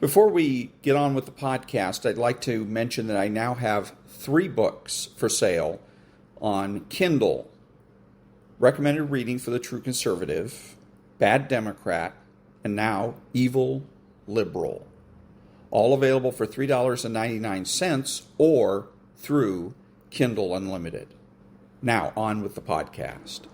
Before we get on with the podcast, I'd like to mention that I now have 3 books for sale on Kindle. Recommended Reading for the True Conservative, Bad Democrat, and now Evil Liberal. All available for $3.99 or through Kindle Unlimited. Now, on with the podcast.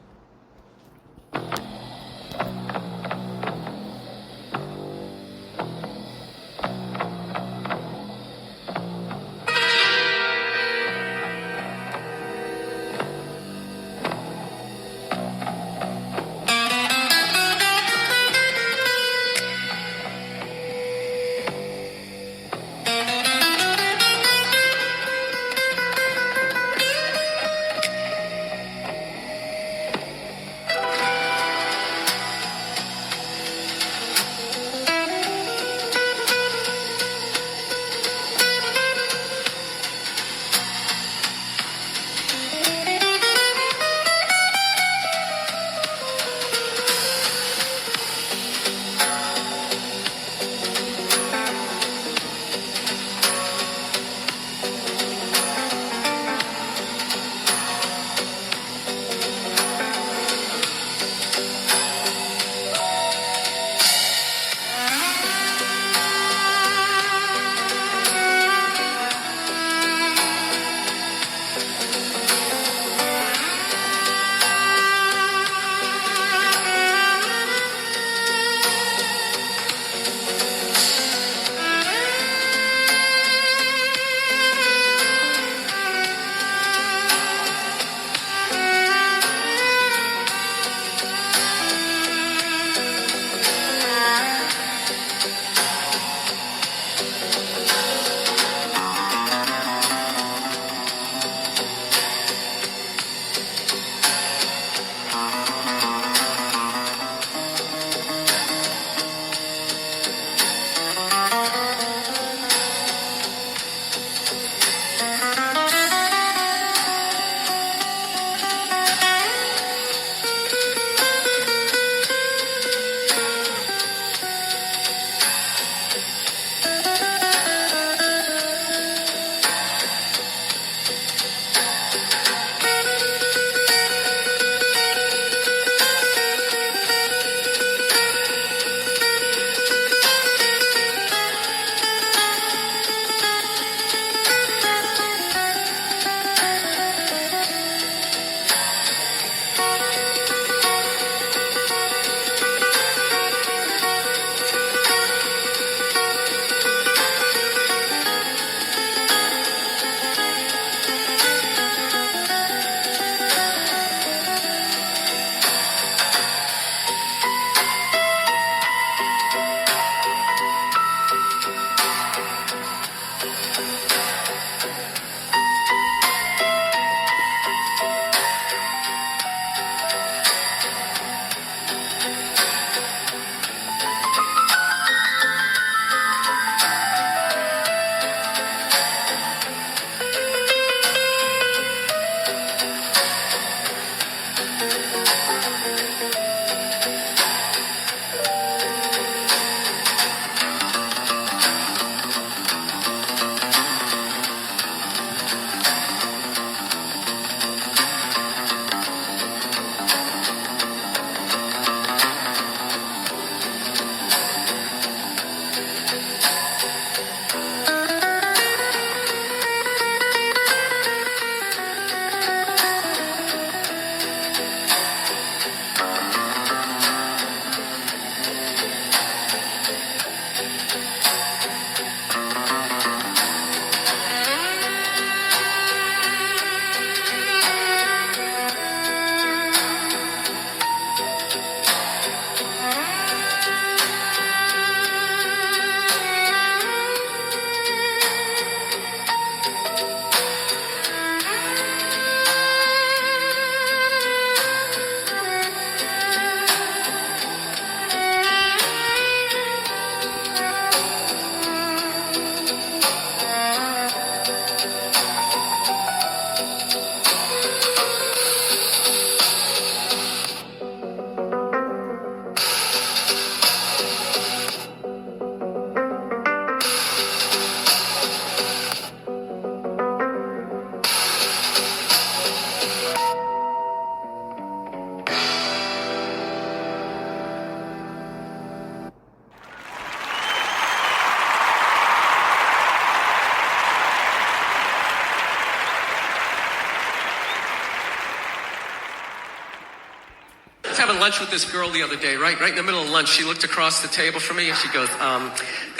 lunch with this girl the other day, right in the middle of lunch. She looked across the table from me and she goes,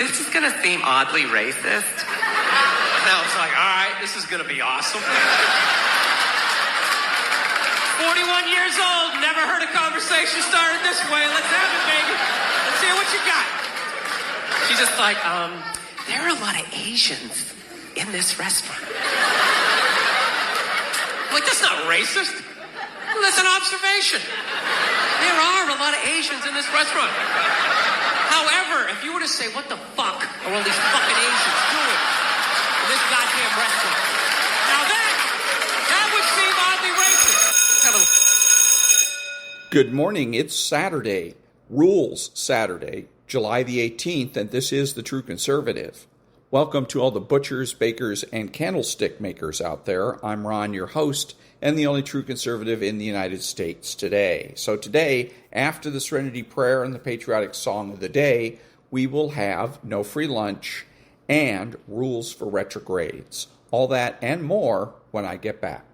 this is going to seem oddly racist. And I was like, all right, this is going to be awesome. 41 years old, never heard a conversation started this way. Let's have it, baby. Let's hear what you got. She's just like, there are a lot of Asians in this restaurant. Like, that's not racist. Well, that's an observation. There are a lot of Asians in this restaurant. However, if you were to say, what the fuck are all these fucking Asians doing in this goddamn restaurant? Now that would seem oddly racist. Good morning. It's Saturday, Rules Saturday, July the 18th, and this is The True Conservative. Welcome to all the butchers, bakers, and candlestick makers out there. I'm Ron, your host, and the only true conservative in the United States today. So today, after the Serenity Prayer and the patriotic song of the day, we will have no free lunch and rules for retrogrades. All that and more when I get back.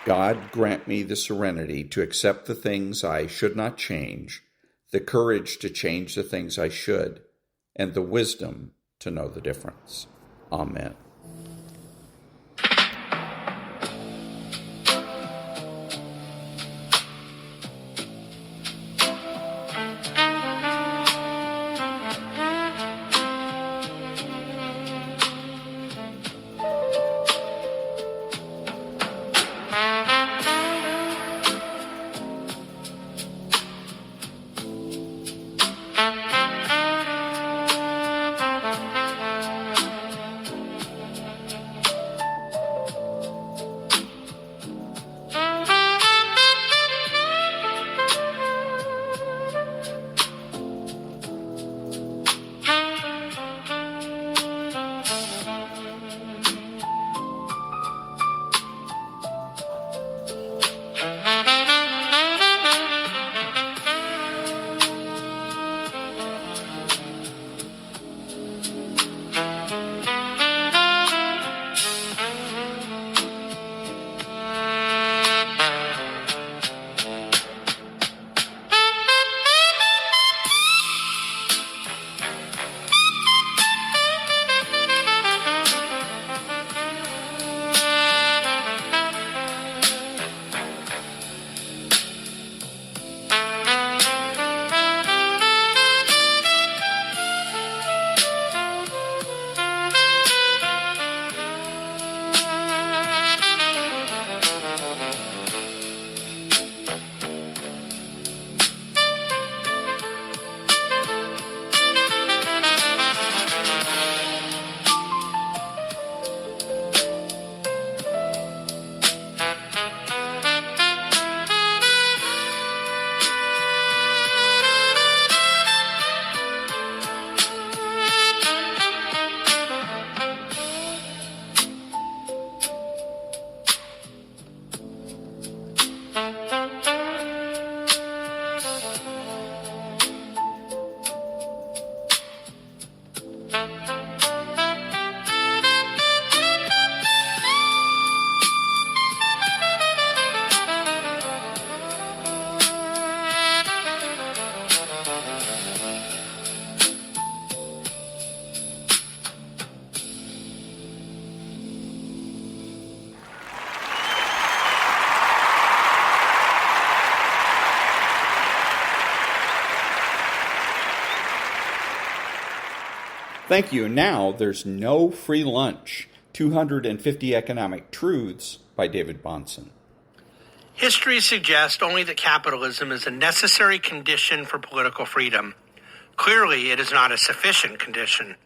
God grant me the serenity to accept the things I should not change, the courage to change the things I should, and the wisdom to know the difference. Amen. Thank you. Now there's no free lunch. 250 Economic Truths by David Bahnsen. History suggests only that capitalism is a necessary condition for political freedom. Clearly, it is not a sufficient condition.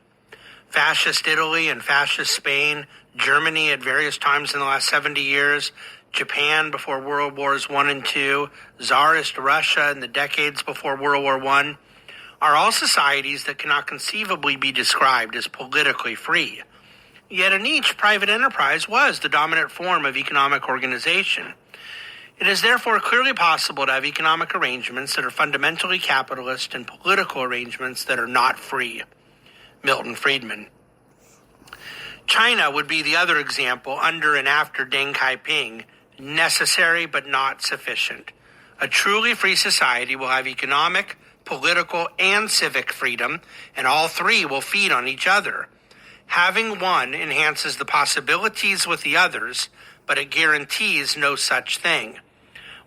Fascist Italy and fascist Spain, Germany at various times in the last 70 years, Japan before World Wars I and II, Tsarist Russia in the decades before World War I, are all societies that cannot conceivably be described as politically free. Yet in each, private enterprise was the dominant form of economic organization. It is therefore clearly possible to have economic arrangements that are fundamentally capitalist and political arrangements that are not free. Milton Friedman. China would be the other example under and after Deng Xiaoping, necessary but not sufficient. A truly free society will have economic, political, and civic freedom, and all three will feed on each other. Having one enhances the possibilities with the others, but it guarantees no such thing.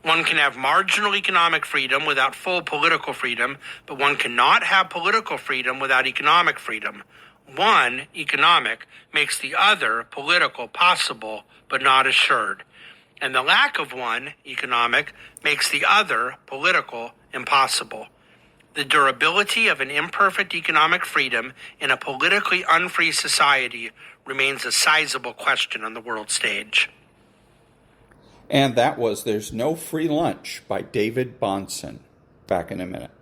One can have marginal economic freedom without full political freedom, but one cannot have political freedom without economic freedom. One, economic, makes the other, political, possible, but not assured. And the lack of one, economic, makes the other, political, impossible. The durability of an imperfect economic freedom in a politically unfree society remains a sizable question on the world stage. And that was There's No Free Lunch by David Bahnsen. Back in a minute.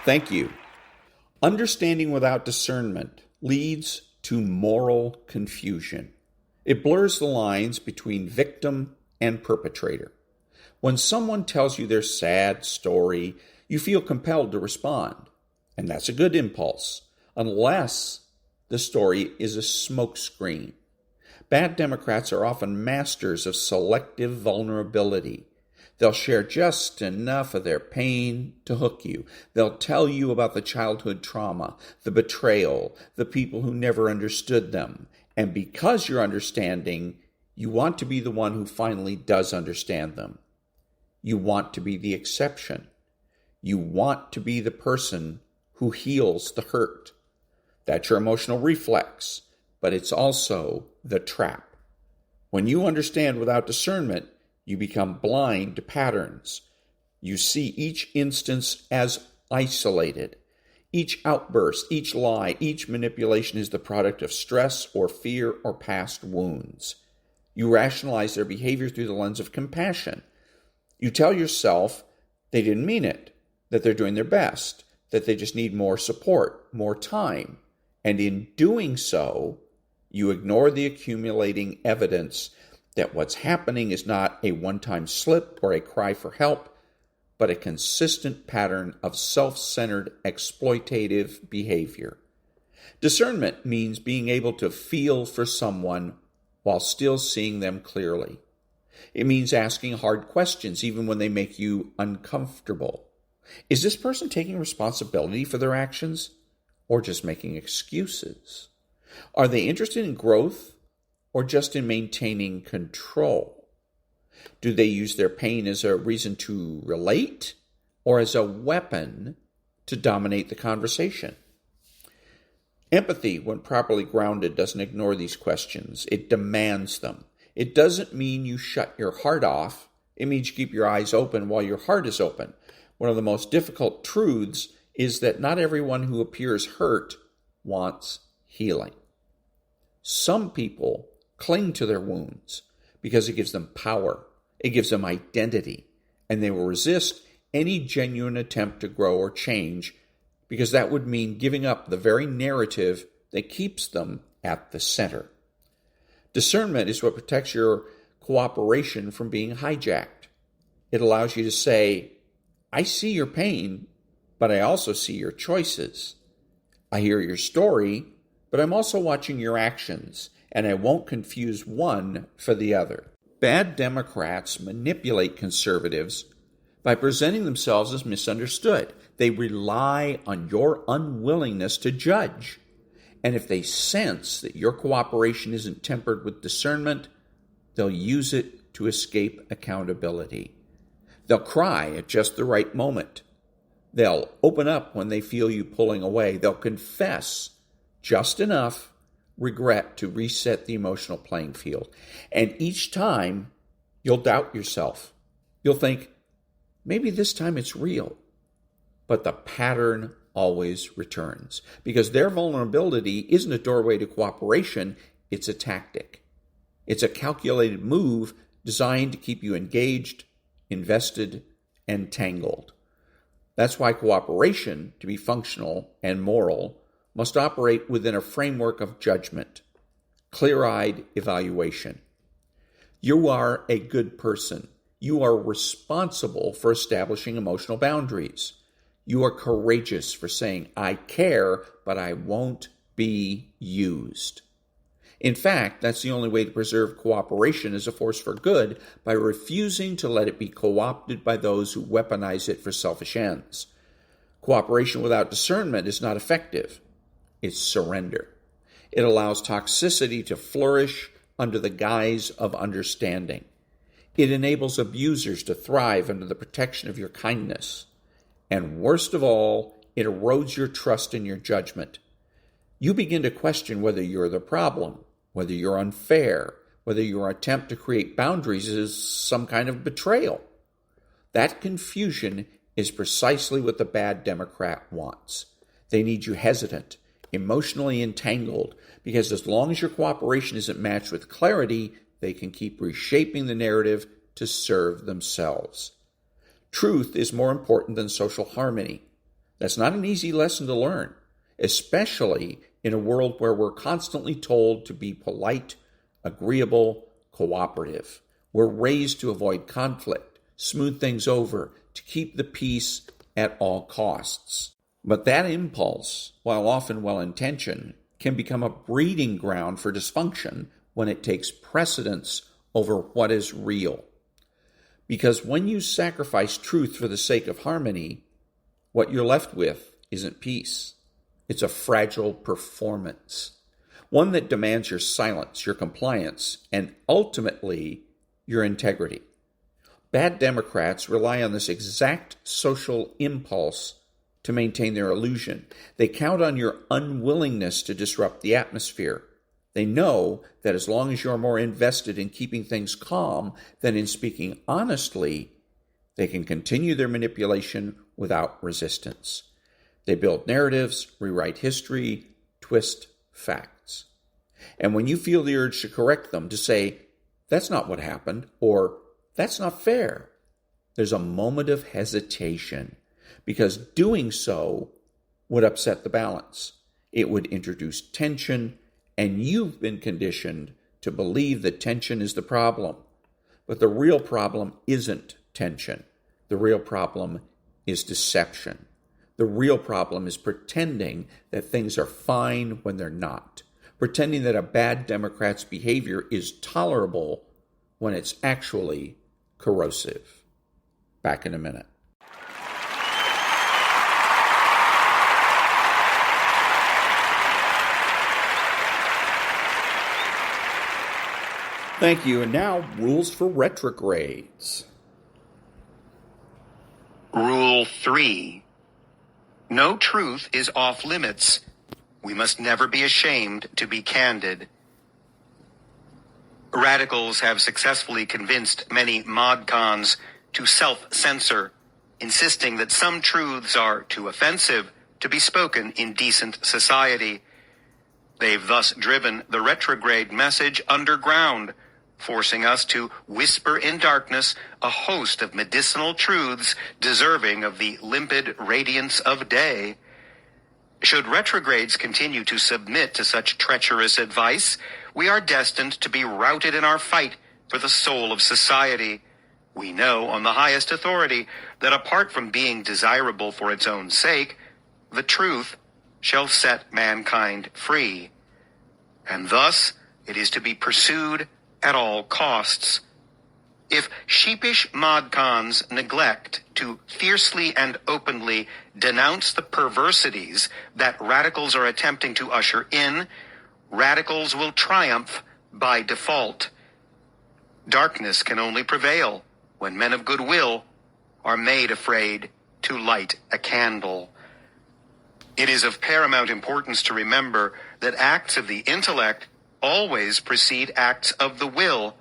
Thank you. Understanding without discernment leads to moral confusion. It blurs the lines between victim and perpetrator. When someone tells you their sad story, you feel compelled to respond. And that's a good impulse, unless the story is a smokescreen. Bad Democrats are often masters of selective vulnerability. They'll share just enough of their pain to hook you. They'll tell you about the childhood trauma, the betrayal, the people who never understood them. And because you're understanding, you want to be the one who finally does understand them. You want to be the exception. You want to be the person who heals the hurt. That's your emotional reflex, but it's also the trap. When you understand without discernment, you become blind to patterns. You see each instance as isolated. Each outburst, each lie, each manipulation is the product of stress or fear or past wounds. You rationalize their behavior through the lens of compassion. You tell yourself they didn't mean it, that they're doing their best, that they just need more support, more time. And in doing so, you ignore the accumulating evidence that what's happening is not a one-time slip or a cry for help, but a consistent pattern of self-centered exploitative behavior. Discernment means being able to feel for someone while still seeing them clearly. It means asking hard questions even when they make you uncomfortable. Is this person taking responsibility for their actions or just making excuses? Are they interested in growth or just in maintaining control? Do they use their pain as a reason to relate or as a weapon to dominate the conversation? Empathy, when properly grounded, doesn't ignore these questions. It demands them. It doesn't mean you shut your heart off. It means you keep your eyes open while your heart is open. One of the most difficult truths is that not everyone who appears hurt wants healing. Some people cling to their wounds because it gives them power, it gives them identity, and they will resist any genuine attempt to grow or change because that would mean giving up the very narrative that keeps them at the center. Discernment is what protects your cooperation from being hijacked. It allows you to say, I see your pain, but I also see your choices. I hear your story, but I'm also watching your actions, and I won't confuse one for the other. Bad Democrats manipulate conservatives by presenting themselves as misunderstood. They rely on your unwillingness to judge. And if they sense that your cooperation isn't tempered with discernment, they'll use it to escape accountability. They'll cry at just the right moment. They'll open up when they feel you pulling away. They'll confess just enough regret to reset the emotional playing field. And each time, you'll doubt yourself. You'll think, maybe this time it's real. But the pattern always returns because their vulnerability isn't a doorway to cooperation, it's a tactic. It's a calculated move designed to keep you engaged, invested, and tangled. That's why cooperation, to be functional and moral, must operate within a framework of judgment, clear-eyed evaluation. You are a good person. You are responsible for establishing emotional boundaries. You are courageous for saying, I care, but I won't be used. In fact, that's the only way to preserve cooperation as a force for good, by refusing to let it be co-opted by those who weaponize it for selfish ends. Cooperation without discernment is not effective. It's surrender. It allows toxicity to flourish under the guise of understanding. It enables abusers to thrive under the protection of your kindness. And worst of all, it erodes your trust in your judgment. You begin to question whether you're the problem, whether you're unfair, whether your attempt to create boundaries is some kind of betrayal. That confusion is precisely what the bad Democrat wants. They need you hesitant, emotionally entangled, because as long as your cooperation isn't matched with clarity, they can keep reshaping the narrative to serve themselves. Truth is more important than social harmony. That's not an easy lesson to learn, especially in a world where we're constantly told to be polite, agreeable, cooperative. We're raised to avoid conflict, smooth things over, to keep the peace at all costs. But that impulse, while often well-intentioned, can become a breeding ground for dysfunction when it takes precedence over what is real. Because when you sacrifice truth for the sake of harmony, what you're left with isn't peace. It's a fragile performance, one that demands your silence, your compliance, and ultimately your integrity. Bad Democrats rely on this exact social impulse to maintain their illusion. They count on your unwillingness to disrupt the atmosphere. They know that as long as you're more invested in keeping things calm than in speaking honestly, they can continue their manipulation without resistance. They build narratives, rewrite history, twist facts. And when you feel the urge to correct them, to say, that's not what happened, or that's not fair, there's a moment of hesitation, because doing so would upset the balance. It would introduce tension, and you've been conditioned to believe that tension is the problem. But the real problem isn't tension. The real problem is deception. The real problem is pretending that things are fine when they're not. Pretending that a bad Democrat's behavior is tolerable when it's actually corrosive. Back in a minute. Thank you. And now, rules for retrogrades. Rule 3. No truth is off limits. We must never be ashamed to be candid. Radicals have successfully convinced many mod cons to self-censor, insisting that some truths are too offensive to be spoken in decent society. They've thus driven the retrograde message underground, forcing us to whisper in darkness a host of medicinal truths deserving of the limpid radiance of day. Should retrogrades continue to submit to such treacherous advice, we are destined to be routed in our fight for the soul of society. We know on the highest authority that apart from being desirable for its own sake, the truth shall set mankind free. And thus it is to be pursued at all costs. If sheepish mod cons neglect to fiercely and openly denounce the perversities that radicals are attempting to usher in, radicals will triumph by default. Darkness can only prevail when men of goodwill are made afraid to light a candle. It is of paramount importance to remember that acts of the intellect always precede acts of the will.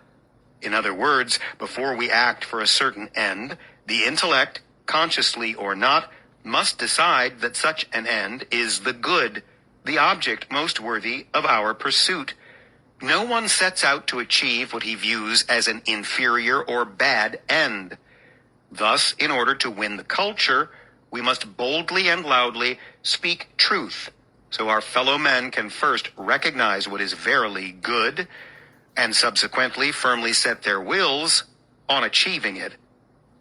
In other words, before we act for a certain end, the intellect, consciously or not, must decide that such an end is the good, the object most worthy of our pursuit. No one sets out to achieve what he views as an inferior or bad end. Thus, in order to win the culture, we must boldly and loudly speak truth, so our fellow men can first recognize what is verily good, and subsequently firmly set their wills on achieving it.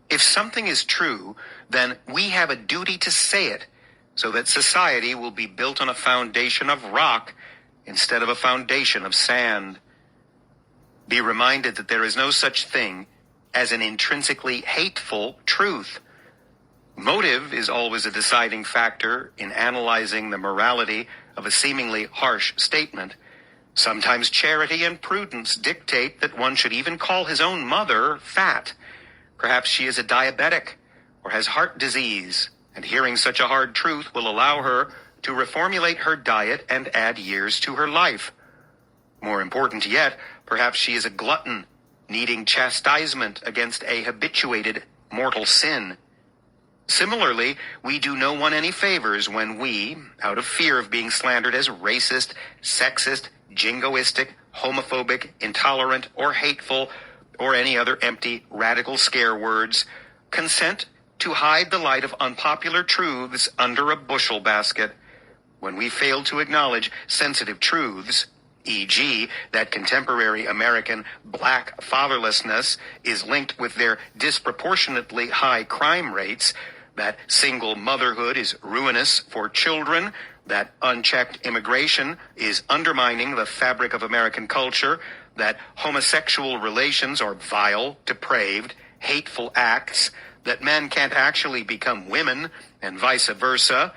If something is true, then we have a duty to say it, so that society will be built on a foundation of rock instead of a foundation of sand. Be reminded that there is no such thing as an intrinsically hateful truth. Motive is always a deciding factor in analyzing the morality of a seemingly harsh statement. Sometimes charity and prudence dictate that one should even call his own mother fat. Perhaps she is a diabetic or has heart disease, and hearing such a hard truth will allow her to reformulate her diet and add years to her life. More important yet, perhaps she is a glutton, needing chastisement against a habituated mortal sin. Similarly, we do no one any favors when we, out of fear of being slandered as racist, sexist, jingoistic, homophobic, intolerant, or hateful, or any other empty, radical scare words, consent to hide the light of unpopular truths under a bushel basket. When we fail to acknowledge sensitive truths, e.g., that contemporary American black fatherlessness is linked with their disproportionately high crime rates, that single motherhood is ruinous for children, that unchecked immigration is undermining the fabric of American culture, that homosexual relations are vile, depraved, hateful acts, that men can't actually become women, and vice versa,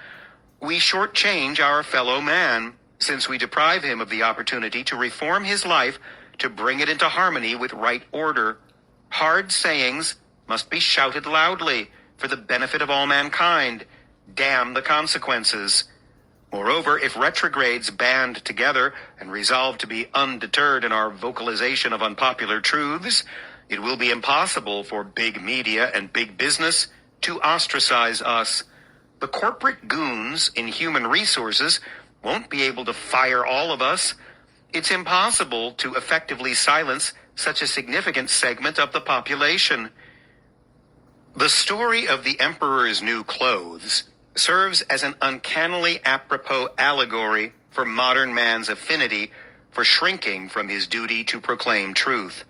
we shortchange our fellow man, since we deprive him of the opportunity to reform his life to bring it into harmony with right order. Hard sayings must be shouted loudly for the benefit of all mankind. Damn the consequences. Moreover, if retrogrades band together and resolve to be undeterred in our vocalization of unpopular truths, it will be impossible for big media and big business to ostracize us. The corporate goons in human resources won't be able to fire all of us. It's impossible to effectively silence such a significant segment of the population. The story of the emperor's new clothes serves as an uncannily apropos allegory for modern man's affinity for shrinking from his duty to proclaim truth.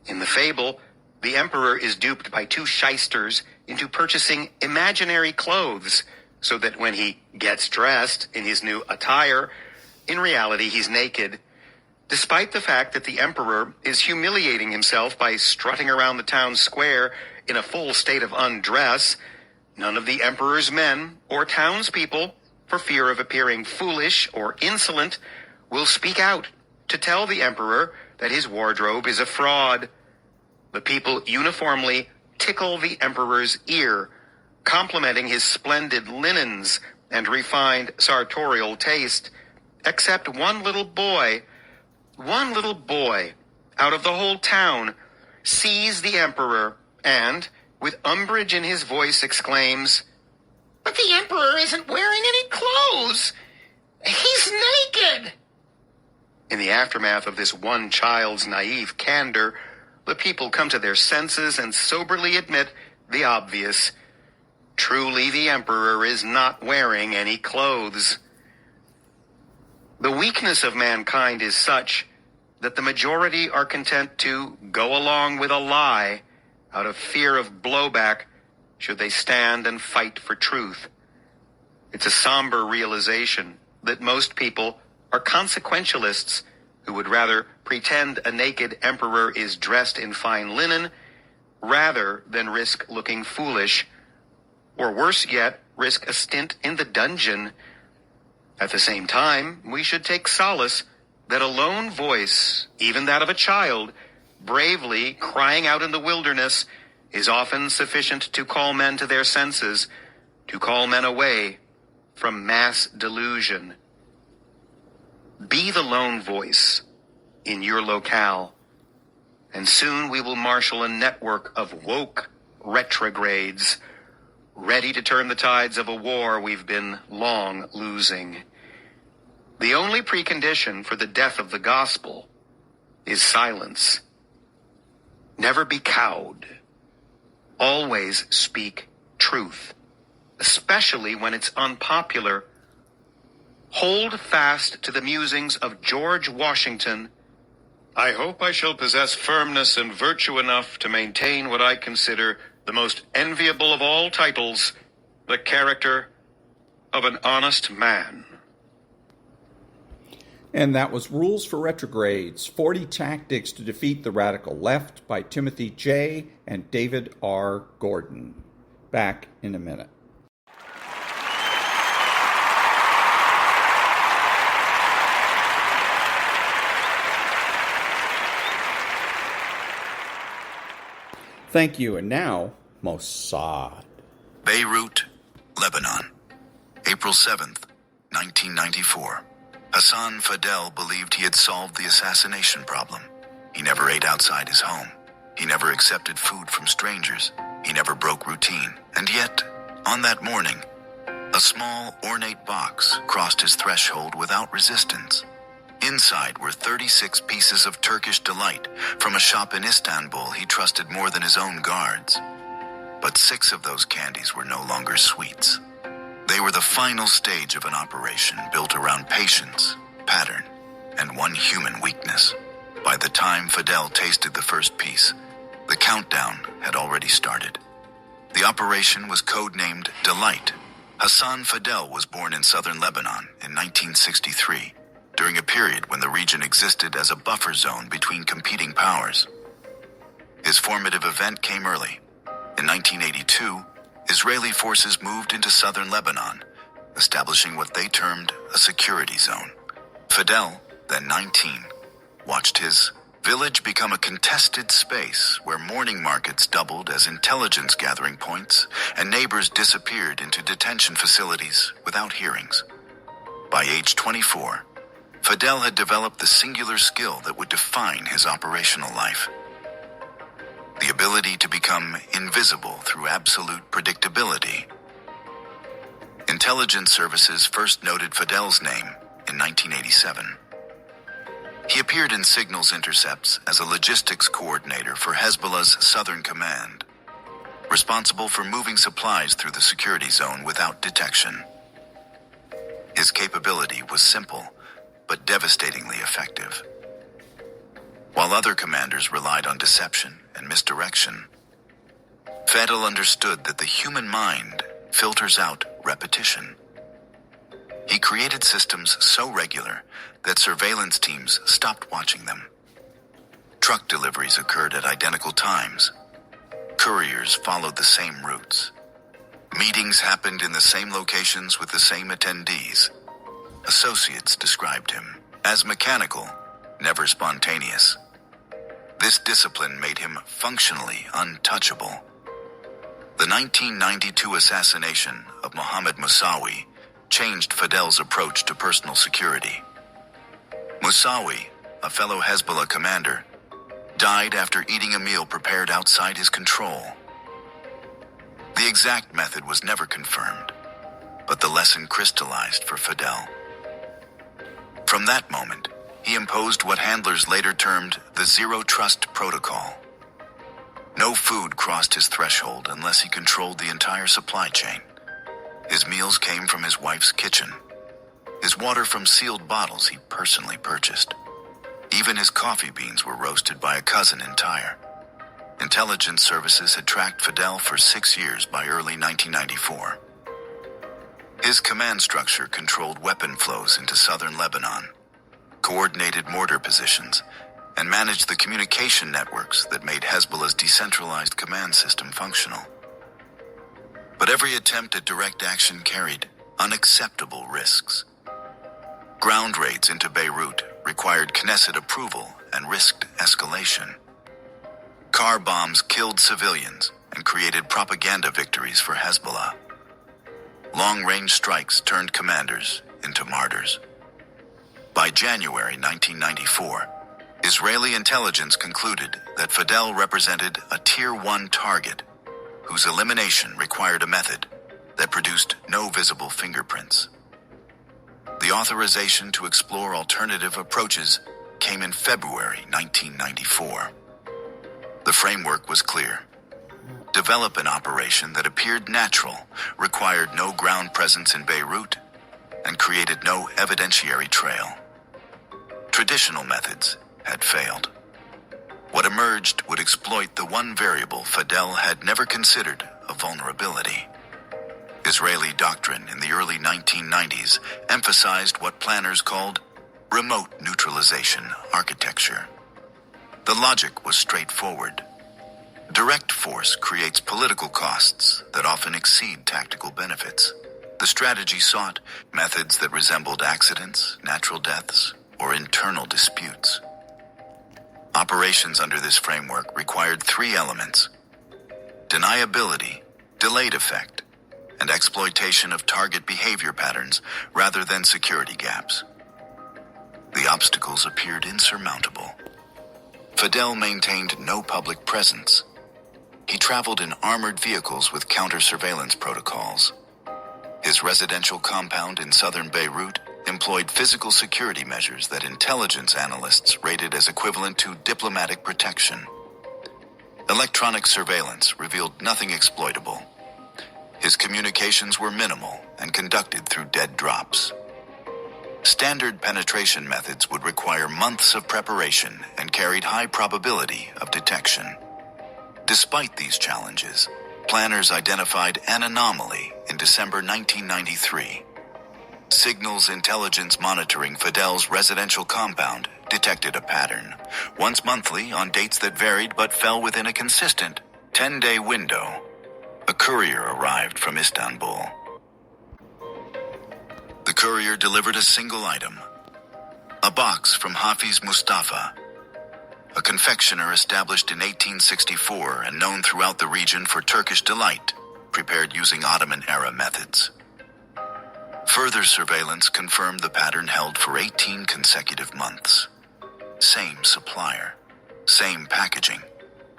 In the fable, the emperor is duped by two shysters into purchasing imaginary clothes, so that when he gets dressed in his new attire, in reality he's naked. Despite the fact that the emperor is humiliating himself by strutting around the town square in a full state of undress, none of the emperor's men or townspeople, for fear of appearing foolish or insolent, will speak out to tell the emperor that his wardrobe is a fraud. The people uniformly tickle the emperor's ear, complimenting his splendid linens and refined sartorial taste, except one little boy out of the whole town sees the emperor and, with umbrage in his voice, exclaims, "But the emperor isn't wearing any clothes! He's naked!" In the aftermath of this one child's naive candor, the people come to their senses and soberly admit the obvious. Truly, the emperor is not wearing any clothes. The weakness of mankind is such that the majority are content to go along with a lie out of fear of blowback should they stand and fight for truth. It's a somber realization that most people are consequentialists who would rather pretend a naked emperor is dressed in fine linen rather than risk looking foolish, or worse yet, risk a stint in the dungeon. At the same time, we should take solace that a lone voice, even that of a child, bravely crying out in the wilderness, is often sufficient to call men to their senses, to call men away from mass delusion. Be the lone voice in your locale, and soon we will marshal a network of woke retrogrades, ready to turn the tides of a war we've been long losing. The only precondition for the death of the gospel is silence. Never be cowed. Always speak truth. especially when it's unpopular. Hold fast to the musings of George Washington. I hope I shall possess firmness and virtue enough to maintain what I consider the most enviable of all titles, the character of an honest man. And that was Rules for Retrogrades, 40 Tactics to Defeat the Radical Left by Timothy J. and David R. Gordon. Back in a minute. Thank you. And now, Mossad. Beirut, Lebanon, April 7th, 1994. Hassan Fadel believed he had solved the assassination problem. He never ate outside his home. He never accepted food from strangers. He never broke routine. And yet, on that morning, a small, ornate box crossed his threshold without resistance. Inside were 36 pieces of Turkish delight from a shop in Istanbul he trusted more than his own guards. But 6 of those candies were no longer sweets. They were the final stage of an operation built around patience, pattern, and one human weakness. By the time Fidel tasted the first piece, the countdown had already started. The operation was codenamed Delight. Hassan Fidel was born in southern Lebanon in 1963, during a period when the region existed as a buffer zone between competing powers. His formative event came early. In 1982, Israeli forces moved into southern Lebanon, establishing what they termed a security zone. Fidel, then 19, watched his village become a contested space where morning markets doubled as intelligence gathering points and neighbors disappeared into detention facilities without hearings. By age 24, Fidel had developed the singular skill that would define his operational life. The ability to become invisible through absolute predictability. Intelligence services first noted Fidel's name in 1987. He appeared in signals intercepts as a logistics coordinator for Hezbollah's Southern Command, responsible for moving supplies through the security zone without detection. His capability was simple, but devastatingly effective. While other commanders relied on deception and misdirection, Fidel understood that the human mind filters out repetition. He created systems so regular that surveillance teams stopped watching them. Truck deliveries occurred at identical times. Couriers followed the same routes. Meetings happened in the same locations with the same attendees. Associates described him as mechanical, never spontaneous. This discipline made him functionally untouchable. The 1992 assassination of Mohammed Moussawi changed Fidel's approach to personal security. Moussawi, a fellow Hezbollah commander, died after eating a meal prepared outside his control. The exact method was never confirmed, but the lesson crystallized for Fidel. From that moment, he imposed what handlers later termed the Zero Trust Protocol. No food crossed his threshold unless he controlled the entire supply chain. His meals came from his wife's kitchen. His water from sealed bottles he personally purchased. Even his coffee beans were roasted by a cousin in Tyre. Intelligence services had tracked Fidel for 6 years by early 1994. His command structure controlled weapon flows into southern Lebanon, coordinated mortar positions, and managed the communication networks that made Hezbollah's decentralized command system functional. But every attempt at direct action carried unacceptable risks. Ground raids into Beirut required Knesset approval and risked escalation. Car bombs killed civilians and created propaganda victories for Hezbollah. Long-range strikes turned commanders into martyrs. By January 1994, Israeli intelligence concluded that Fidel represented a Tier 1 target whose elimination required a method that produced no visible fingerprints. The authorization to explore alternative approaches came in February 1994. The framework was clear. develop an operation that appeared natural, required no ground presence in Beirut, and created no evidentiary trail. Traditional methods had failed. What emerged would exploit the one variable Fidel had never considered a vulnerability. Israeli doctrine in the early 1990s emphasized what planners called remote neutralization architecture. The logic was straightforward. Direct force creates political costs that often exceed tactical benefits. The strategy sought methods that resembled accidents, natural deaths, or internal disputes. Operations under this framework required three elements: deniability, delayed effect, and exploitation of target behavior patterns rather than security gaps. The obstacles appeared insurmountable. Fidel maintained no public presence. He traveled in armored vehicles with counter-surveillance protocols. His residential compound in southern Beirut employed physical security measures that intelligence analysts rated as equivalent to diplomatic protection. Electronic surveillance revealed nothing exploitable. His communications were minimal and conducted through dead drops. Standard penetration methods would require months of preparation and carried high probability of detection. Despite these challenges, planners identified an anomaly in December 1993. Signals intelligence monitoring Fidel's residential compound detected a pattern. Once monthly, on dates that varied but fell within a consistent 10-day window, a courier arrived from Istanbul. The courier delivered a single item: a box from Hafiz Mustafa, a confectioner established in 1864 and known throughout the region for Turkish delight, prepared using Ottoman-era methods. Further surveillance confirmed the pattern held for 18 consecutive months. Same supplier, same packaging,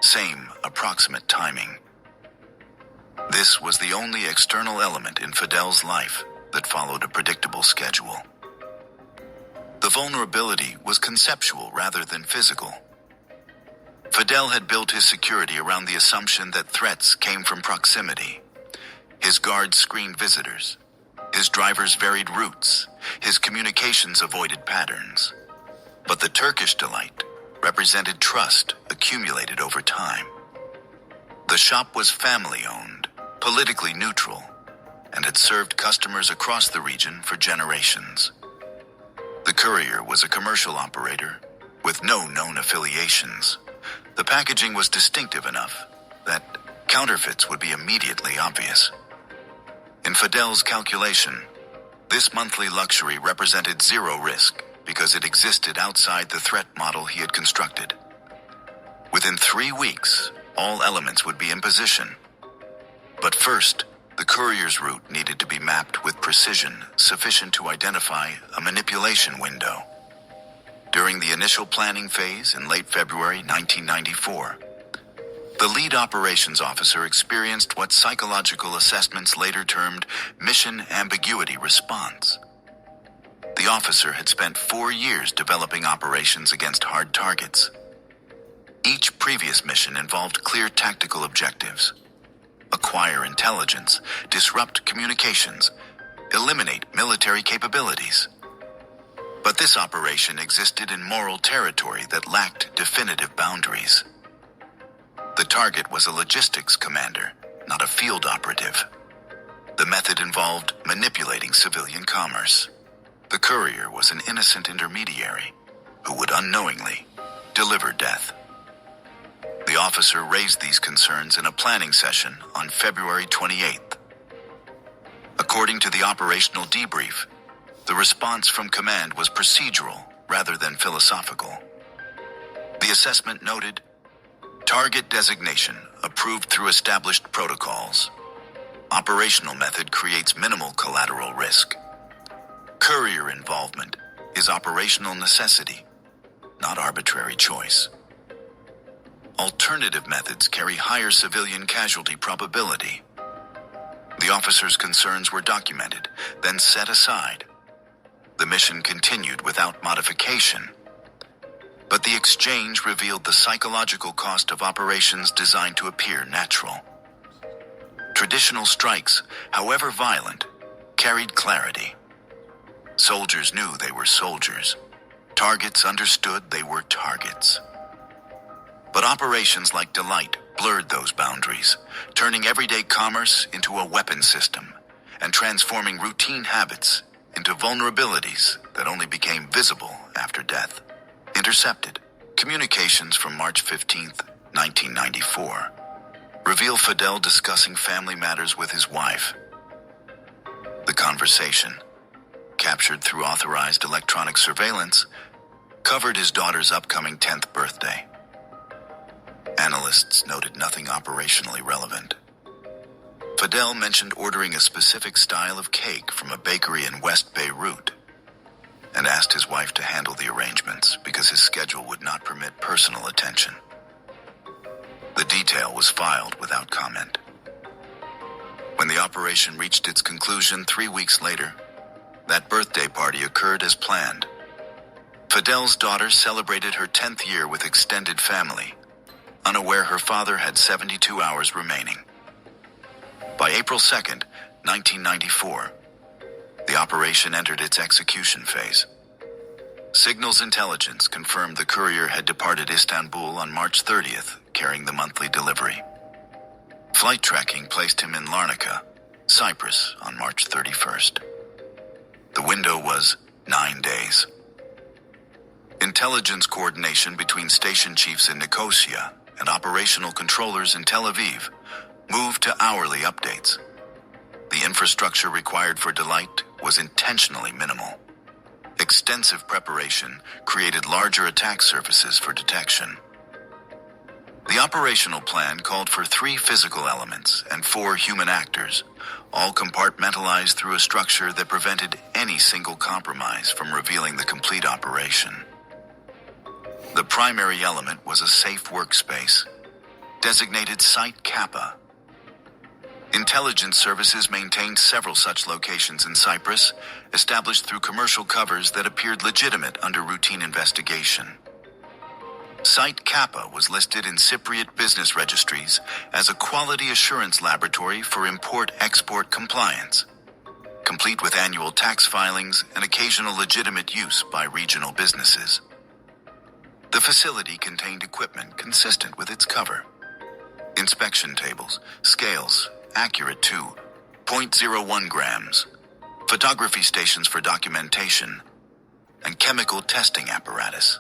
same approximate timing. This was the only external element in Fidel's life that followed a predictable schedule. The vulnerability was conceptual rather than physical. Fidel had built his security around the assumption that threats came from proximity. His guards screened visitors. His drivers varied routes. His communications avoided patterns. But the Turkish delight represented trust accumulated over time. The shop was family-owned, politically neutral, and had served customers across the region for generations. The courier was a commercial operator with no known affiliations. The packaging was distinctive enough that counterfeits would be immediately obvious. In Fidel's calculation, this monthly luxury represented zero risk because it existed outside the threat model he had constructed. Within 3 weeks, all elements would be in position. But first, the courier's route needed to be mapped with precision sufficient to identify a manipulation window. During the initial planning phase in late February 1994, the lead operations officer experienced what psychological assessments later termed mission ambiguity response. The officer had spent 4 years developing operations against hard targets. Each previous mission involved clear tactical objectives: acquire intelligence, disrupt communications, eliminate military capabilities. But this operation existed in moral territory that lacked definitive boundaries. The target was a logistics commander, not a field operative. The method involved manipulating civilian commerce. The courier was an innocent intermediary who would unknowingly deliver death. The officer raised these concerns in a planning session on February 28th. According to the operational debrief, the response from command was procedural rather than philosophical. The assessment noted, target designation approved through established protocols. Operational method creates minimal collateral risk. Courier involvement is operational necessity, not arbitrary choice. Alternative methods carry higher civilian casualty probability. The officer's concerns were documented, then set aside. The mission continued without modification. But the exchange revealed the psychological cost of operations designed to appear natural. Traditional strikes, however violent, carried clarity. Soldiers knew they were soldiers. Targets understood they were targets. But operations like Delight blurred those boundaries, turning everyday commerce into a weapon system and transforming routine habits into vulnerabilities that only became visible after death. Intercepted. Communications from March 15th, 1994, reveal Fidel discussing family matters with his wife. The conversation, captured through authorized electronic surveillance, covered his daughter's upcoming 10th birthday. Analysts noted nothing operationally relevant. Fidel mentioned ordering a specific style of cake from a bakery in West Beirut and asked his wife to handle the arrangements because his schedule would not permit personal attention. The detail was filed without comment. When the operation reached its conclusion 3 weeks later, that birthday party occurred as planned. Fidel's daughter celebrated her 10th year with extended family, unaware her father had 72 hours remaining. By April 2nd, 1994, the operation entered its execution phase. Signals intelligence confirmed the courier had departed Istanbul on March 30th, carrying the monthly delivery. Flight tracking placed him in Larnaca, Cyprus, on March 31st. The window was 9 days. Intelligence coordination between station chiefs in Nicosia and operational controllers in Tel Aviv moved to hourly updates. The infrastructure required for Delight was intentionally minimal. Extensive preparation created larger attack surfaces for detection. The operational plan called for 3 physical elements and 4 human actors, all compartmentalized through a structure that prevented any single compromise from revealing the complete operation. The primary element was a safe workspace, designated Site Kappa. Intelligence services maintained several such locations in Cyprus, established through commercial covers that appeared legitimate under routine investigation. Site Kappa was listed in Cypriot business registries as a quality assurance laboratory for import-export compliance, complete with annual tax filings and occasional legitimate use by regional businesses. The facility contained equipment consistent with its cover. Inspection tables, scales, accurate to 0.01 grams, photography stations for documentation, and chemical testing apparatus.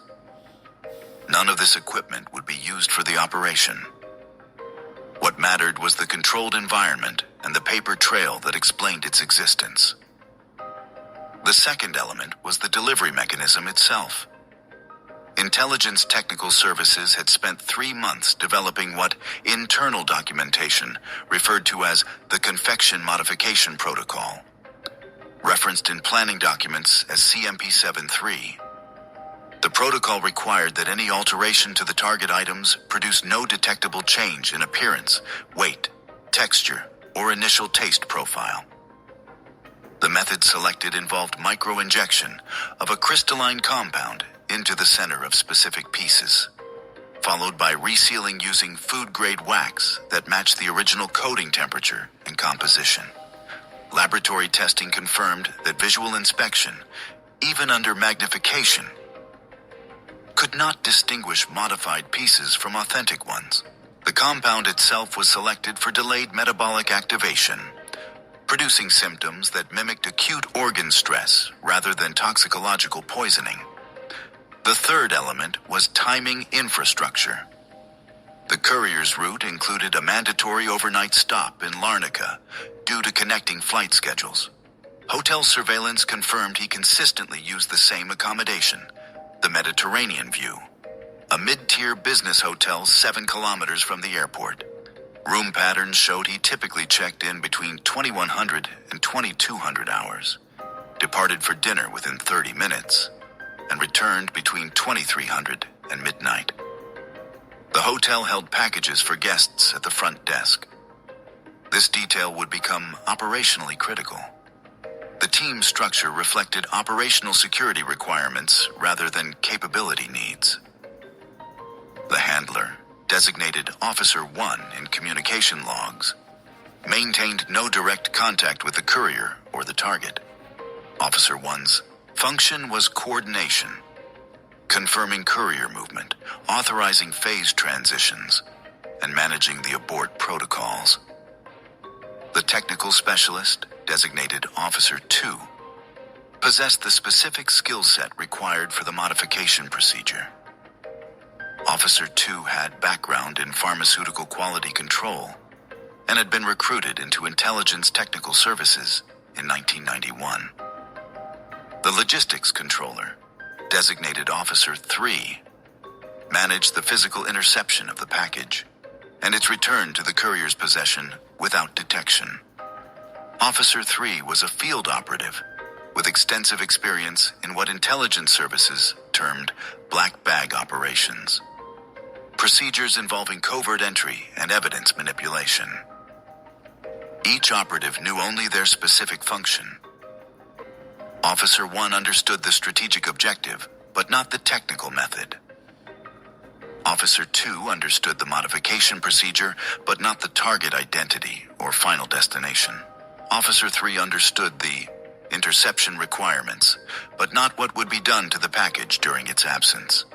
None of this equipment would be used for the operation. What mattered was the controlled environment and the paper trail that explained its existence. The second element was the delivery mechanism itself. Intelligence Technical Services had spent 3 months developing what internal documentation referred to as the Confection Modification Protocol, referenced in planning documents as CMP-73. The protocol required that any alteration to the target items produce no detectable change in appearance, weight, texture, or initial taste profile. The method selected involved micro-injection of a crystalline compound into the center of specific pieces, followed by resealing using food-grade wax that matched the original coating temperature and composition. Laboratory testing confirmed that visual inspection, even under magnification, could not distinguish modified pieces from authentic ones. The compound itself was selected for delayed metabolic activation, producing symptoms that mimicked acute organ stress rather than toxicological poisoning. The third element was timing infrastructure. The courier's route included a mandatory overnight stop in Larnaca due to connecting flight schedules. Hotel surveillance confirmed he consistently used the same accommodation, the Mediterranean View, a mid-tier business hotel 7 kilometers from the airport. Room patterns showed he typically checked in between 2100 and 2200 hours, departed for dinner within 30 minutes, and returned between 2300 and midnight. The hotel held packages for guests at the front desk. This detail would become operationally critical. The team structure reflected operational security requirements rather than capability needs. The handler, designated Officer 1 in communication logs, maintained no direct contact with the courier or the target. Officer 1's function was coordination, confirming courier movement, authorizing phase transitions, and managing the abort protocols. The technical specialist, designated Officer 2, possessed the specific skill set required for the modification procedure. Officer 2 had background in pharmaceutical quality control and had been recruited into intelligence technical services in 1991. The logistics controller, designated Officer 3, managed the physical interception of the package and its return to the courier's possession without detection. Officer 3 was a field operative with extensive experience in what intelligence services termed black bag operations, procedures involving covert entry and evidence manipulation. Each operative knew only their specific function. Officer 1 understood the strategic objective, but not the technical method. Officer 2 understood the modification procedure, but not the target identity or final destination. Officer 3 understood the interception requirements, but not what would be done to the package during its absence.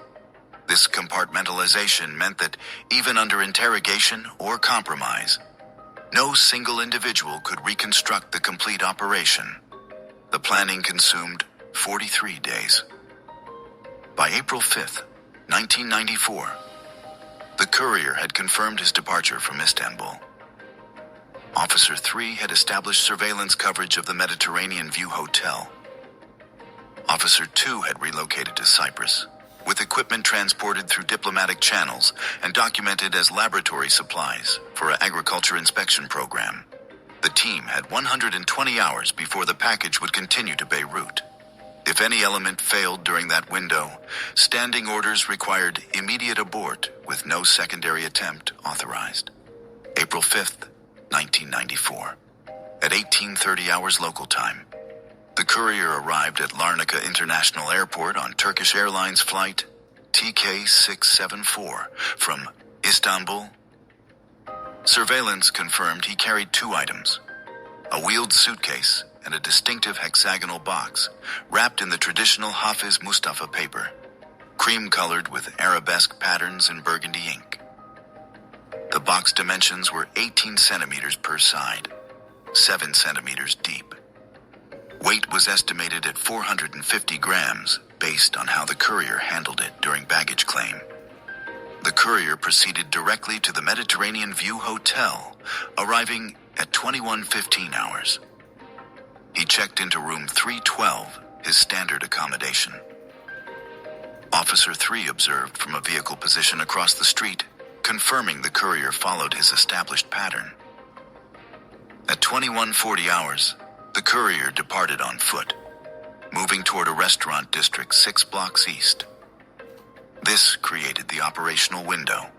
This compartmentalization meant that even under interrogation or compromise, no single individual could reconstruct the complete operation. The planning consumed 43 days. By April 5th, 1994, the courier had confirmed his departure from Istanbul. Officer 3 had established surveillance coverage of the Mediterranean View Hotel. Officer 2 had relocated to Cyprus, with equipment transported through diplomatic channels and documented as laboratory supplies for an agriculture inspection program. The team had 120 hours before the package would continue to Beirut. If any element failed during that window, standing orders required immediate abort with no secondary attempt authorized. April 5th, 1994. At 18:30 hours local time, the courier arrived at Larnaca International Airport on Turkish Airlines flight TK674 from Istanbul. Surveillance confirmed he carried 2 items: a wheeled suitcase and a distinctive hexagonal box wrapped in the traditional Hafiz Mustafa paper, cream-colored with arabesque patterns in burgundy ink. The box dimensions were 18 centimeters per side, 7 centimeters deep. Weight was estimated at 450 grams based on how the courier handled it during baggage claim. The courier proceeded directly to the Mediterranean View Hotel, arriving at 21:15 hours. He checked into room 312, his standard accommodation. Officer 3 observed from a vehicle position across the street, confirming the courier followed his established pattern. At 21:40 hours, the courier departed on foot, moving toward a restaurant district 6 blocks east. This created the operational window.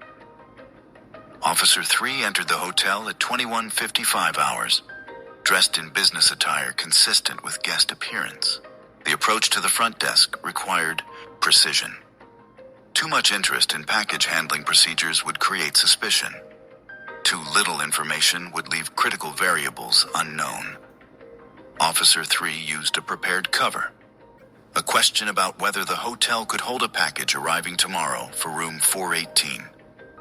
Officer 3 entered the hotel at 21:55 hours, dressed in business attire consistent with guest appearance. The approach to the front desk required precision. Too much interest in package handling procedures would create suspicion. Too little information would leave critical variables unknown. Officer 3 used a prepared cover. A question about whether the hotel could hold a package arriving tomorrow for room 418.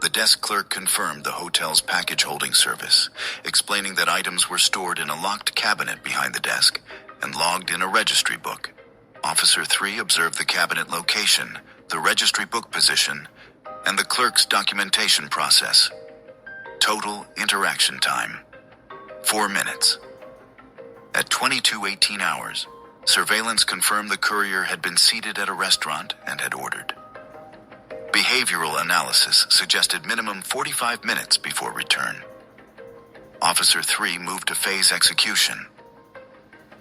The desk clerk confirmed the hotel's package holding service, explaining that items were stored in a locked cabinet behind the desk and logged in a registry book. Officer 3 observed the cabinet location, the registry book position, and the clerk's documentation process. Total interaction time, 4 minutes. At 22:18 hours, surveillance confirmed the courier had been seated at a restaurant and had ordered. Behavioral analysis suggested minimum 45 minutes before return. Officer 3 moved to phase execution.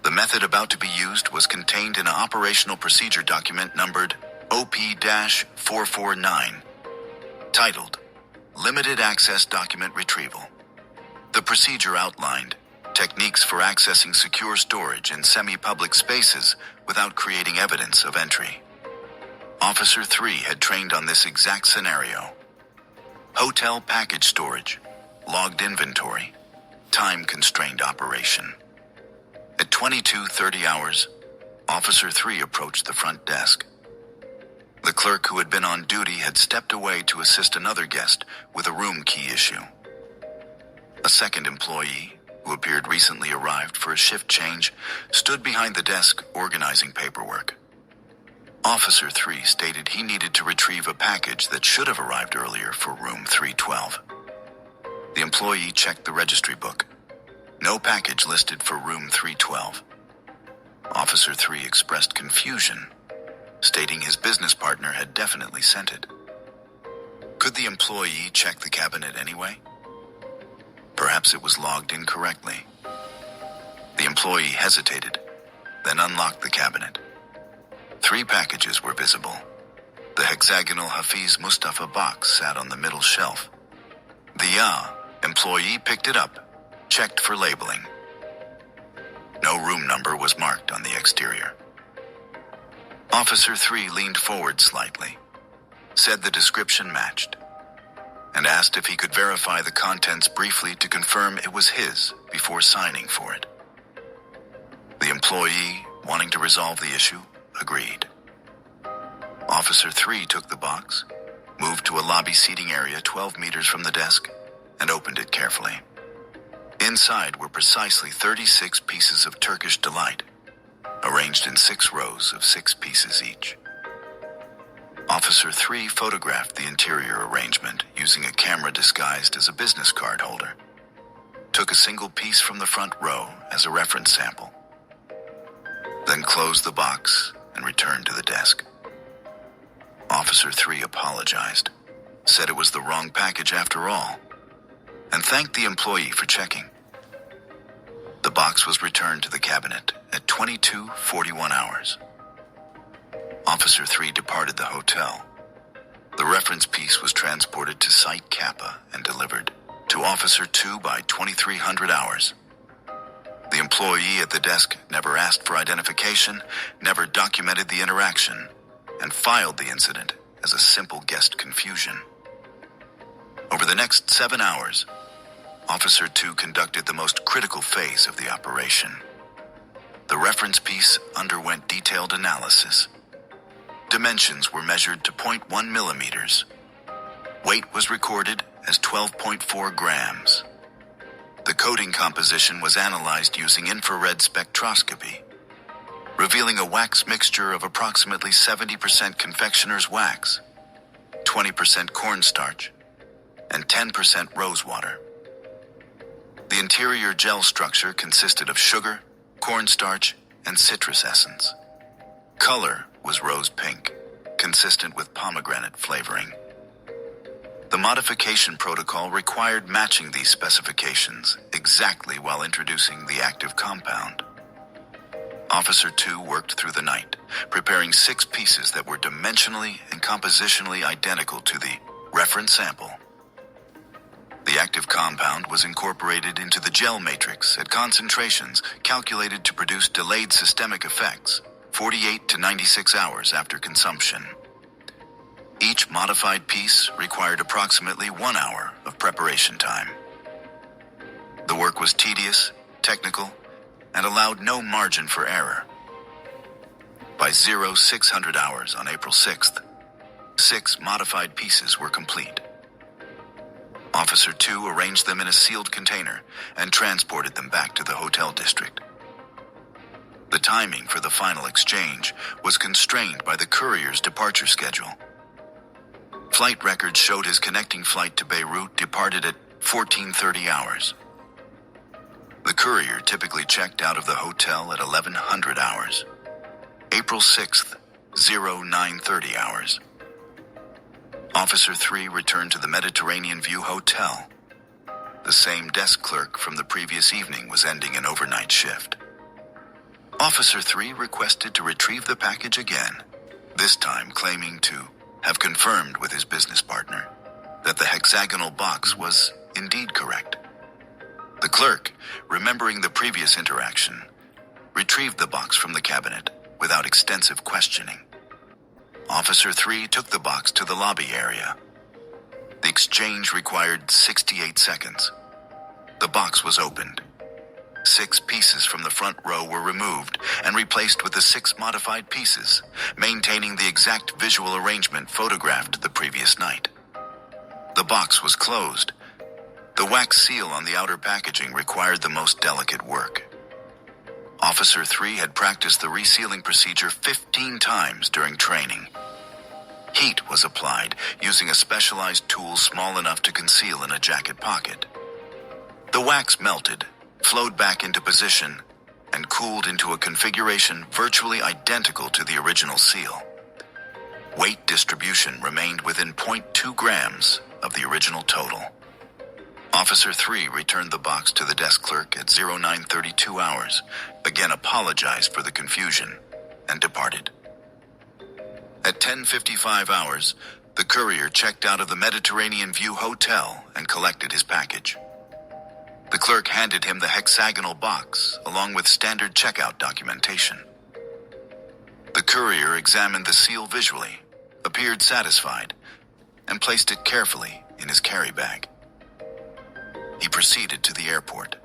The method about to be used was contained in an operational procedure document numbered OP-449, titled Limited Access Document Retrieval. The procedure outlined techniques for accessing secure storage in semi-public spaces without creating evidence of entry. Officer 3 had trained on this exact scenario Hotel package storage, logged inventory, time-constrained operation. At 22:30 hours, Officer 3 approached the front desk. The clerk who had been on duty had stepped away to assist another guest with a room key issue. A second employee, who appeared recently arrived for a shift change, stood behind the desk organizing paperwork. Officer 3 stated he needed to retrieve a package that should have arrived earlier for room 312. The employee checked the registry book. No package listed for room 312. Officer 3 expressed confusion, stating his business partner had definitely sent it. Could the employee check the cabinet anyway? Perhaps it was logged incorrectly. The employee hesitated, then unlocked the cabinet. 3 packages were visible. The hexagonal Hafiz Mustafa box sat on the middle shelf. The employee picked it up, checked for labeling. No room number was marked on the exterior. Officer 3 leaned forward slightly, said the description matched, and asked if he could verify the contents briefly to confirm it was his before signing for it. The employee, wanting to resolve the issue, agreed. Officer 3 took the box, moved to a lobby seating area 12 meters from the desk, and opened it carefully. Inside were precisely 36 pieces of Turkish delight, arranged in 6 rows of 6 pieces each. Officer 3 photographed the interior arrangement using a camera disguised as a business card holder, took a single piece from the front row as a reference sample, then closed the box and returned to the desk. Officer 3 apologized, said it was the wrong package after all, and thanked the employee for checking. The box was returned to the cabinet at 22:41 hours. Officer 3 departed the hotel. The reference piece was transported to Site Kappa and delivered to Officer 2 by 2300 hours. The employee at the desk never asked for identification, never documented the interaction, and filed the incident as a simple guest confusion. Over the next 7 hours, Officer 2 conducted the most critical phase of the operation. The reference piece underwent detailed analysis. Dimensions were measured to 0.1 millimeters. Weight was recorded as 12.4 grams. The coating composition was analyzed using infrared spectroscopy, revealing a wax mixture of approximately 70% confectioner's wax, 20% cornstarch, and 10% rosewater. The interior gel structure consisted of sugar, cornstarch, and citrus essence. Color was rose pink, consistent with pomegranate flavoring. The modification protocol required matching these specifications exactly while introducing the active compound. Officer 2 worked through the night, preparing 6 pieces that were dimensionally and compositionally identical to the reference sample. The active compound was incorporated into the gel matrix at concentrations calculated to produce delayed systemic effects 48 to 96 hours after consumption. Each modified piece required approximately 1 hour of preparation time. The work was tedious, technical, and allowed no margin for error. By 0600 hours on April 6th, 6 modified pieces were complete. Officer 2 arranged them in a sealed container and transported them back to the hotel district. The timing for the final exchange was constrained by the courier's departure schedule. Flight records showed his connecting flight to Beirut departed at 14:30 hours. The courier typically checked out of the hotel at 1100 hours. April 6th, 0930 hours. Officer 3 returned to the Mediterranean View Hotel. The same desk clerk from the previous evening was ending an overnight shift. Officer 3 requested to retrieve the package again, this time claiming to have confirmed with his business partner that the hexagonal box was indeed correct. The clerk, remembering the previous interaction, retrieved the box from the cabinet without extensive questioning. Officer 3 took the box to the lobby area. The exchange required 68 seconds. The box was opened. 6 pieces from the front row were removed and replaced with the 6 modified pieces, maintaining the exact visual arrangement photographed the previous night. The box was closed. The wax seal on the outer packaging required the most delicate work. Officer 3 had practiced the resealing procedure 15 times during training. Heat was applied using a specialized tool small enough to conceal in a jacket pocket. The wax melted, flowed back into position, and cooled into a configuration virtually identical to the original seal. Weight distribution remained within 0.2 grams of the original total. Officer 3 returned the box to the desk clerk at 0932 hours, again apologized for the confusion, and departed. At 10:55 hours, the courier checked out of the Mediterranean View Hotel and collected his package. The clerk handed him the hexagonal box, along with standard checkout documentation. The courier examined the seal visually, appeared satisfied, and placed it carefully in his carry bag. He proceeded to the airport.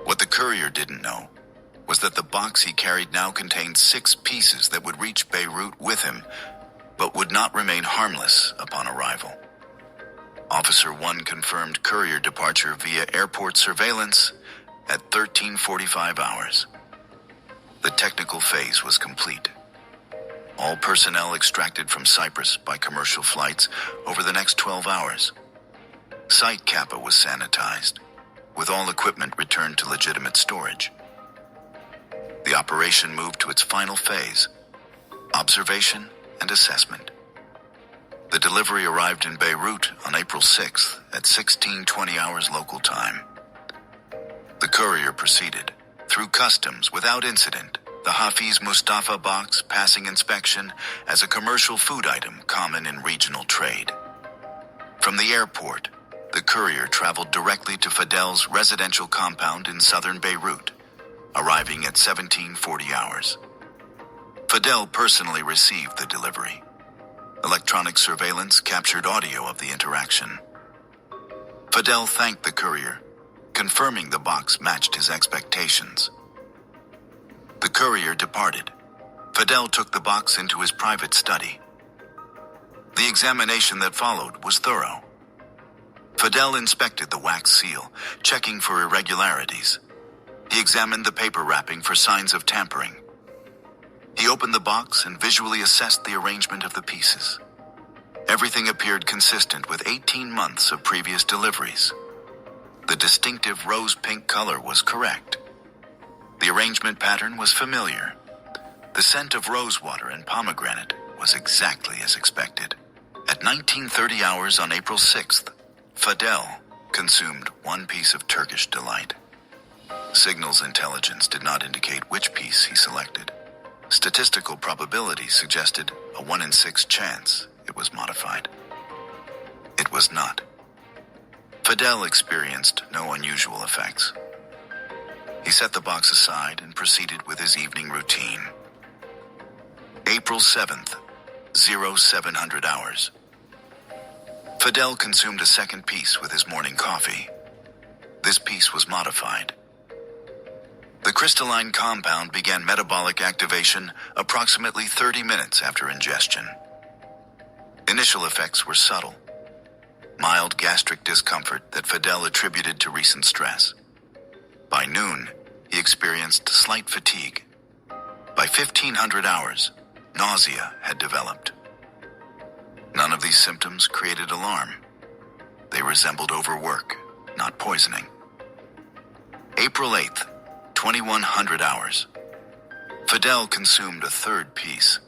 What the courier didn't know was that the box he carried now contained 6 pieces that would reach Beirut with him, but would not remain harmless upon arrival. Officer 1 confirmed courier departure via airport surveillance at 13:45 hours. The technical phase was complete. All personnel extracted from Cyprus by commercial flights over the next 12 hours. Site Kappa was sanitized, with all equipment returned to legitimate storage. The operation moved to its final phase, observation and assessment. The delivery arrived in Beirut on April 6th at 16:20 hours local time. The courier proceeded through customs without incident, the Hafiz Mustafa box passing inspection as a commercial food item common in regional trade. From the airport, the courier traveled directly to Fidel's residential compound in southern Beirut, arriving at 17:40 hours. Fidel personally received the delivery. Electronic surveillance captured audio of the interaction. Fidel thanked the courier, confirming the box matched his expectations. The courier departed. Fidel took the box into his private study. The examination that followed was thorough. Fidel inspected the wax seal, checking for irregularities. He examined the paper wrapping for signs of tampering. He opened the box and visually assessed the arrangement of the pieces. Everything appeared consistent with 18 months of previous deliveries. The distinctive rose-pink color was correct. The arrangement pattern was familiar. The scent of rosewater and pomegranate was exactly as expected. At 19:30 hours on April 6th, Fidel consumed 1 piece of Turkish delight. Signals intelligence did not indicate which piece he selected. Statistical probability suggested a 1 in 6 chance it was modified. It was not. Fidel experienced no unusual effects. He set the box aside and proceeded with his evening routine. April 7th, 0700 hours. Fidel consumed a second piece with his morning coffee. This piece was modified. The crystalline compound began metabolic activation approximately 30 minutes after ingestion. Initial effects were subtle. Mild gastric discomfort that Fidel attributed to recent stress. By noon, he experienced slight fatigue. By 1500 hours, nausea had developed. None of these symptoms created alarm. They resembled overwork, not poisoning. April 8th, 2100 hours. Fidel consumed a third piece.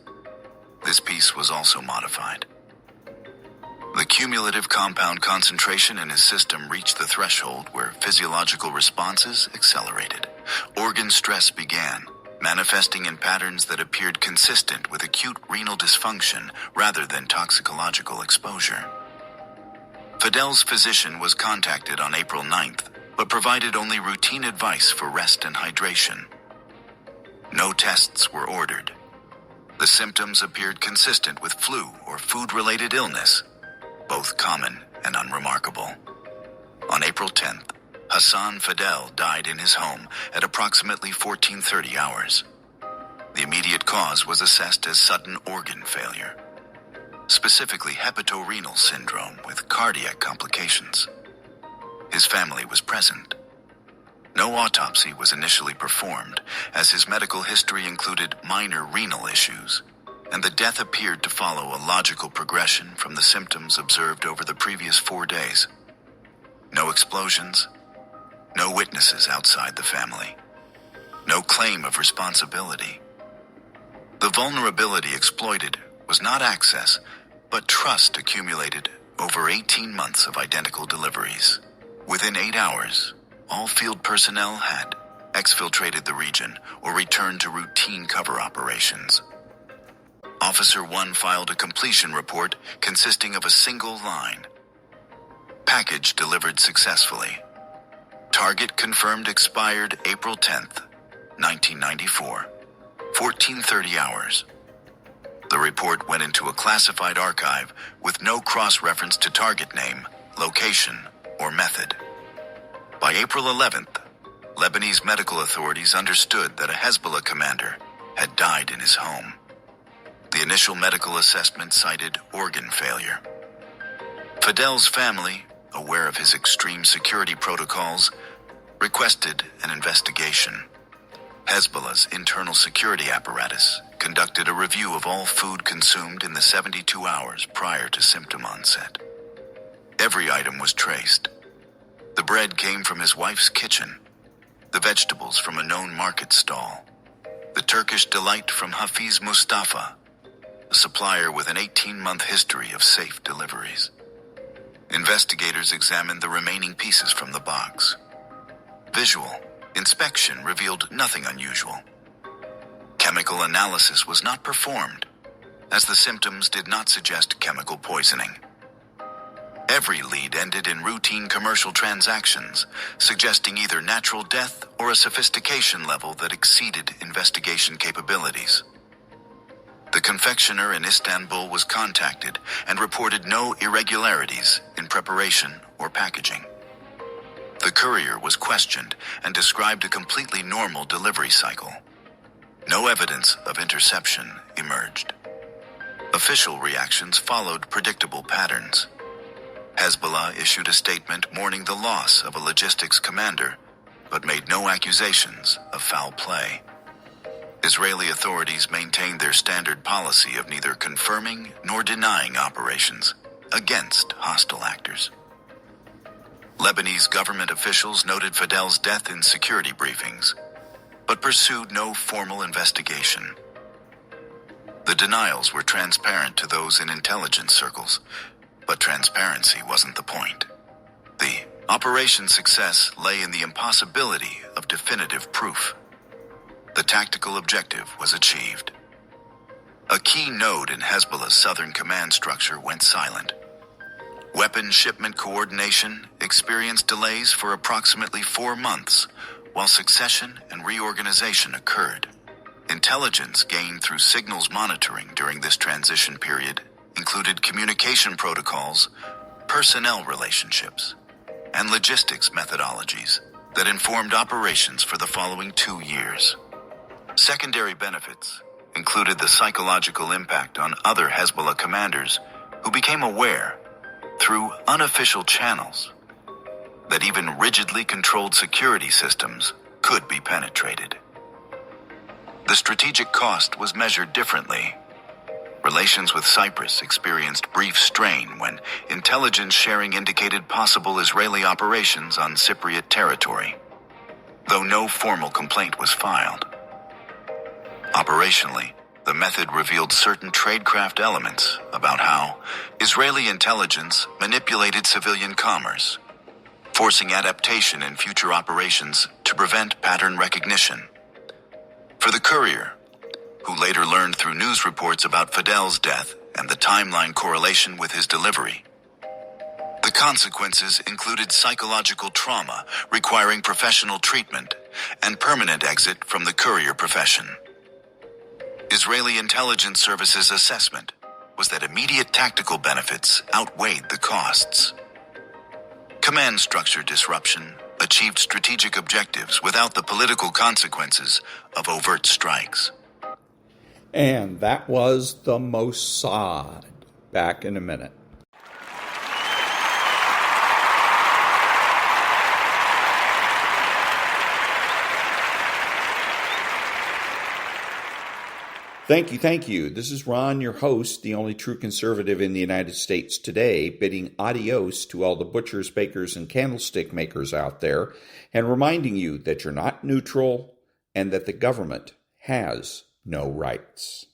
This piece was also modified. The cumulative compound concentration in his system reached the threshold where physiological responses accelerated. Organ stress began, manifesting in patterns that appeared consistent with acute renal dysfunction rather than toxicological exposure. Fidel's physician was contacted on April 9th, but provided only routine advice for rest and hydration. No tests were ordered. The symptoms appeared consistent with flu or food-related illness. both common and unremarkable. On April 10th, Hassan Fidel died in his home at approximately 14:30 hours. The immediate cause was assessed as sudden organ failure, specifically hepatorenal syndrome with cardiac complications. His family was present. No autopsy was initially performed, as his medical history included minor renal issues, and the death appeared to follow a logical progression from the symptoms observed over the previous 4 days. No explosions, no witnesses outside the family, no claim of responsibility. The vulnerability exploited was not access, but trust accumulated over 18 months of identical deliveries. Within 8 hours, all field personnel had exfiltrated the region or returned to routine cover operations. Officer 1 filed a completion report consisting of a single line. Package delivered successfully. Target confirmed expired April 10th, 1994. 14:30 hours. The report went into a classified archive with no cross-reference to target name, location, or method. By April 11th, Lebanese medical authorities understood that a Hezbollah commander had died in his home. The initial medical assessment cited organ failure. Fidel's family, aware of his extreme security protocols, requested an investigation. Hezbollah's internal security apparatus conducted a review of all food consumed in the 72 hours prior to symptom onset. Every item was traced. The bread came from his wife's kitchen, the vegetables from a known market stall, the Turkish delight from Hafiz Mustafa, a supplier with an 18-month history of safe deliveries. Investigators examined the remaining pieces from the box. Visual inspection revealed nothing unusual. Chemical analysis was not performed, as the symptoms did not suggest chemical poisoning. Every lead ended in routine commercial transactions, suggesting either natural death or a sophistication level that exceeded investigation capabilities. The confectioner in Istanbul was contacted and reported no irregularities in preparation or packaging. The courier was questioned and described a completely normal delivery cycle. No evidence of interception emerged. Official reactions followed predictable patterns. Hezbollah issued a statement mourning the loss of a logistics commander, but made no accusations of foul play. Israeli authorities maintained their standard policy of neither confirming nor denying operations against hostile actors. Lebanese government officials noted Fidel's death in security briefings, but pursued no formal investigation. The denials were transparent to those in intelligence circles, but transparency wasn't the point. The operation's success lay in the impossibility of definitive proof. The tactical objective was achieved. A key node in Hezbollah's southern command structure went silent. Weapon shipment coordination experienced delays for approximately 4 months, while succession and reorganization occurred. Intelligence gained through signals monitoring during this transition period included communication protocols, personnel relationships, and logistics methodologies that informed operations for the following 2 years. Secondary benefits included the psychological impact on other Hezbollah commanders who became aware, through unofficial channels, that even rigidly controlled security systems could be penetrated. The strategic cost was measured differently. Relations with Cyprus experienced brief strain when intelligence sharing indicated possible Israeli operations on Cypriot territory, though no formal complaint was filed. Operationally, the method revealed certain tradecraft elements about how Israeli intelligence manipulated civilian commerce, forcing adaptation in future operations to prevent pattern recognition. For the courier, who later learned through news reports about Fidel's death and the timeline correlation with his delivery, the consequences included psychological trauma requiring professional treatment and permanent exit from the courier profession. Israeli intelligence services assessment was that immediate tactical benefits outweighed the costs. Command structure disruption achieved strategic objectives without the political consequences of overt strikes. And that was the Mossad. Back in a minute. Thank you. This is Ron, your host, the only true conservative in the United States today, bidding adios to all the butchers, bakers, and candlestick makers out there, and reminding you that you're not neutral and that the government has no rights.